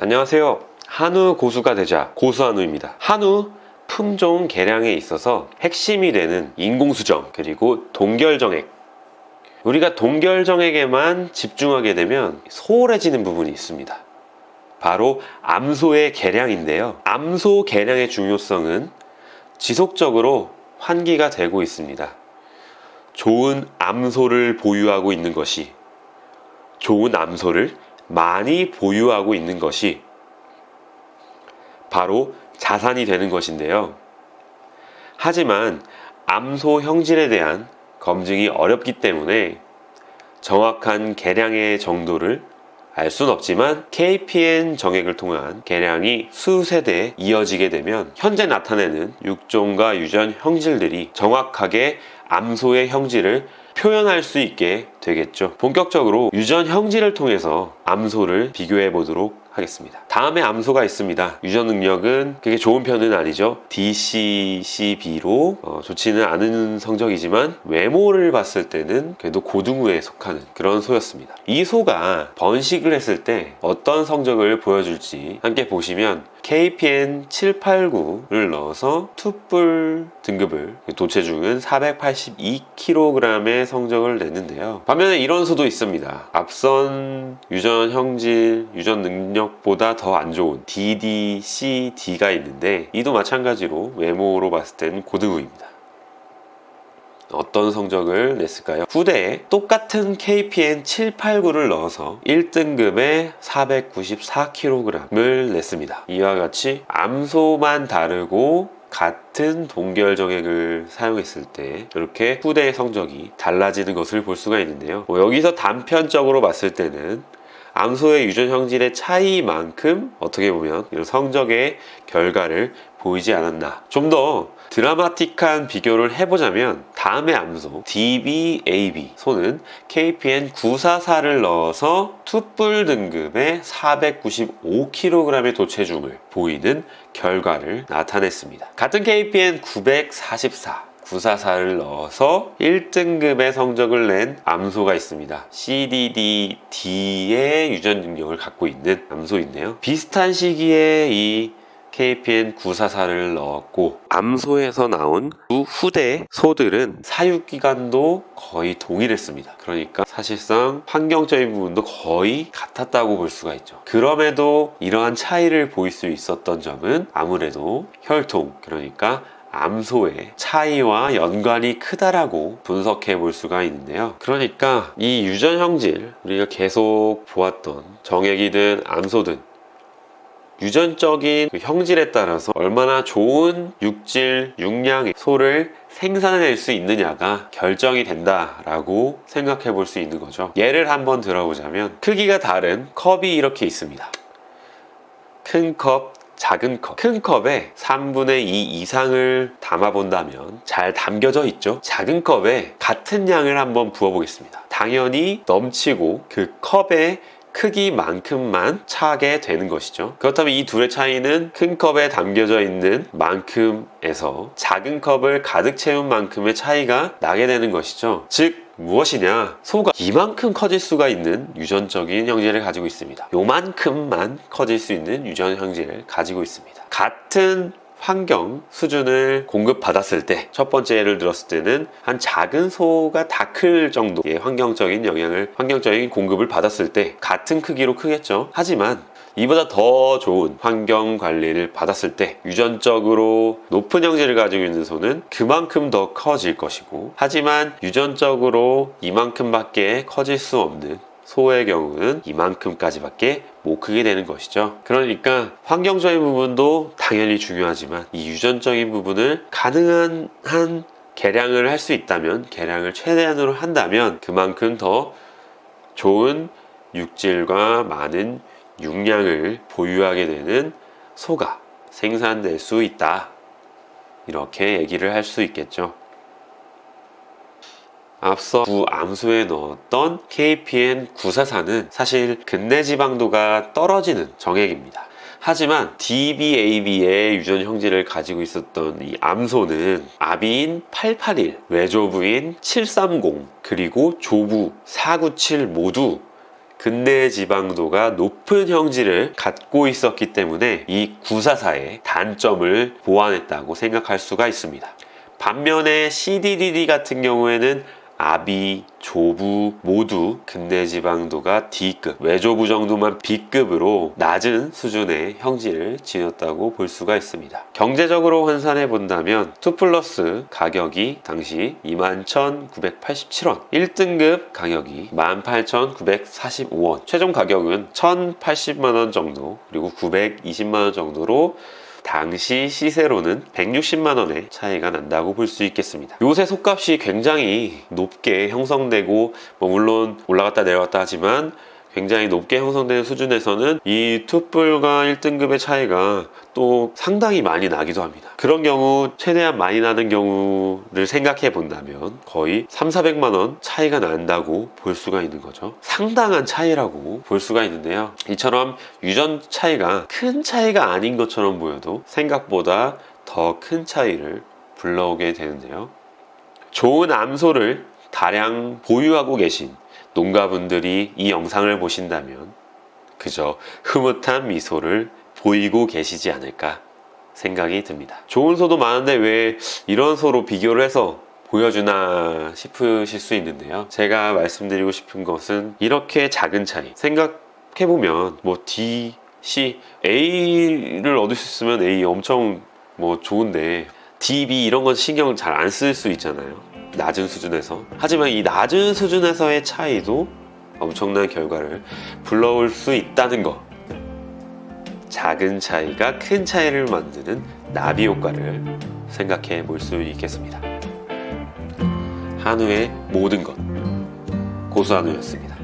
안녕하세요. 한우 고수가 되자 고수한우입니다. 한우 품종 개량에 있어서 핵심이 되는 인공수정 그리고 동결정액, 우리가 동결정액에만 집중하게 되면 소홀해지는 부분이 있습니다. 바로 암소의 개량인데요. 암소 개량의 중요성은 지속적으로 환기가 되고 있습니다. 좋은 암소를 보유하고 있는 것이, 좋은 암소를 많이 보유하고 있는 것이 바로 자산이 되는 것인데요. 하지만 암소 형질에 대한 검증이 어렵기 때문에 정확한 개량의 정도를 알 수는 없지만 KPN 정액을 통한 개량이 수세대에 이어지게 되면 현재 나타내는 육종과 유전 형질들이 정확하게 암소의 형질을 표현할 수 있게 되겠죠. 본격적으로 유전 형질을 통해서 암소를 비교해 보도록 하겠습니다. 다음에 암소가 있습니다. 유전 능력은 그게 좋은 편은 아니죠. DCCB로 좋지는 않은 성적이지만 외모를 봤을 때는 그래도 고등우에 속하는 그런 소였습니다. 이 소가 번식을 했을 때 어떤 성적을 보여줄지 함께 보시면 KPN 789를 넣어서 투뿔 등급을, 도체중은 482kg의 성적을 냈는데요. 반면에 이런 소도 있습니다. 앞선 유전 형질, 유전 능력보다 더 안 좋은 DDCD가 있는데 이도 마찬가지로 외모로 봤을 땐 고등우입니다. 어떤 성적을 냈을까요? 후대에 똑같은 KPN 789를 넣어서 1등급에 494kg을 냈습니다. 이와 같이 암소만 다르고 같은 동결정액을 사용했을 때 이렇게 후대의 성적이 달라지는 것을 볼 수가 있는데요. 여기서 단편적으로 봤을 때는 암소의 유전 형질의 차이만큼 어떻게 보면 이런 성적의 결과를 보이지 않았나. 좀 더 드라마틱한 비교를 해보자면 다음의 암소 DBAB 소는 KPN 944를 넣어서 투뿔 등급의 495kg의 도체중을 보이는 결과를 나타냈습니다. 같은 KPN 944 944를 넣어서 1등급의 성적을 낸 암소가 있습니다. CDDD의 유전 능력을 갖고 있는 암소인데요. 비슷한 시기에 이 KPN 944를 넣었고 암소에서 나온 두 후대 소들은 사육기간도 거의 동일했습니다. 그러니까 사실상 환경적인 부분도 거의 같았다고 볼 수가 있죠. 그럼에도 이러한 차이를 보일 수 있었던 점은 아무래도 혈통, 그러니까 암소의 차이와 연관이 크다라고 분석해 볼 수가 있는데요. 그러니까 이 유전 형질, 우리가 계속 보았던 정액이든 암소든 유전적인 형질에 따라서 얼마나 좋은 육질, 육량의 소를 생산해낼 수 있느냐가 결정이 된다라고 생각해 볼 수 있는 거죠. 예를 한번 들어보자면 크기가 다른 컵이 이렇게 있습니다. 큰 컵, 작은 컵. 큰 컵에 3분의 2 이상을 담아본다면 잘 담겨져 있죠. 작은 컵에 같은 양을 한번 부어보겠습니다. 당연히 넘치고 그 컵의 크기만큼만 차게 되는 것이죠. 그렇다면 이 둘의 차이는 큰 컵에 담겨져 있는 만큼에서 작은 컵을 가득 채운 만큼의 차이가 나게 되는 것이죠. 즉 무엇이냐? 소가 이만큼 커질 수가 있는 유전적인 형질을 가지고 있습니다. 요만큼만 커질 수 있는 유전 형질을 가지고 있습니다. 같은 환경 수준을 공급받았을 때, 첫 번째 예를 들었을 때는 한 작은 소가 다 클 정도의 환경적인 공급을 받았을 때 같은 크기로 크겠죠. 하지만 이보다 더 좋은 환경 관리를 받았을 때 유전적으로 높은 형질을 가지고 있는 소는 그만큼 더 커질 것이고, 하지만 유전적으로 이만큼밖에 커질 수 없는 소의 경우는 이만큼까지밖에 못 크게 되는 것이죠. 그러니까 환경적인 부분도 당연히 중요하지만 이 유전적인 부분을 가능한 한 개량을 할 수 있다면, 개량을 최대한으로 한다면 그만큼 더 좋은 육질과 많은 육량을 보유하게 되는 소가 생산될 수 있다, 이렇게 얘기를 할 수 있겠죠. 앞서 구암소에 넣었던 KPN 944는 사실 근내지방도가 떨어지는 정액입니다. 하지만 DBAB의 유전 형질을 가지고 있었던 이 암소는 아비인 881, 외조부인 730, 그리고 조부 497 모두 근내 지방도가 높은 형질을 갖고 있었기 때문에 이 944의 단점을 보완했다고 생각할 수가 있습니다. 반면에 CDDD 같은 경우에는 아비, 조부 모두 근내 지방도가 D급, 외조부 정도만 B급으로 낮은 수준의 형질을 지녔다고 볼 수가 있습니다. 경제적으로 환산해 본다면 2플러스 가격이 당시 21,987원, 1등급 가격이 18,945원, 최종 가격은 1,080만원 정도, 그리고 920만원 정도로 당시 시세로는 160만원의 차이가 난다고 볼 수 있겠습니다. 요새 솥값이 굉장히 높게 형성되고 물론 올라갔다 내려갔다 하지만 굉장히 높게 형성되는 수준에서는 이 투뿔과 1등급의 차이가 또 상당히 많이 나기도 합니다. 그런 경우 최대한 많이 나는 경우를 생각해 본다면 거의 3,400만원 차이가 난다고 볼 수가 있는 거죠. 상당한 차이라고 볼 수가 있는데요. 이처럼 유전 차이가 큰 차이가 아닌 것처럼 보여도 생각보다 더 큰 차이를 불러오게 되는데요. 좋은 암소를 다량 보유하고 계신 농가분들이 이 영상을 보신다면 그저 흐뭇한 미소를 보이고 계시지 않을까 생각이 듭니다. 좋은 소도 많은데 왜 이런 소로 비교를 해서 보여주나 싶으실 수 있는데요. 제가 말씀드리고 싶은 것은 이렇게 작은 차이 생각해보면 D, C, A를 얻을 수 있으면 A 엄청 좋은데 D, B 이런 건 신경 잘 안 쓸 수 있잖아요. 낮은 수준에서. 하지만 이 낮은 수준에서의 차이도 엄청난 결과를 불러올 수 있다는 것. 작은 차이가 큰 차이를 만드는 나비 효과를 생각해 볼 수 있겠습니다. 한우의 모든 것 고수한우였습니다.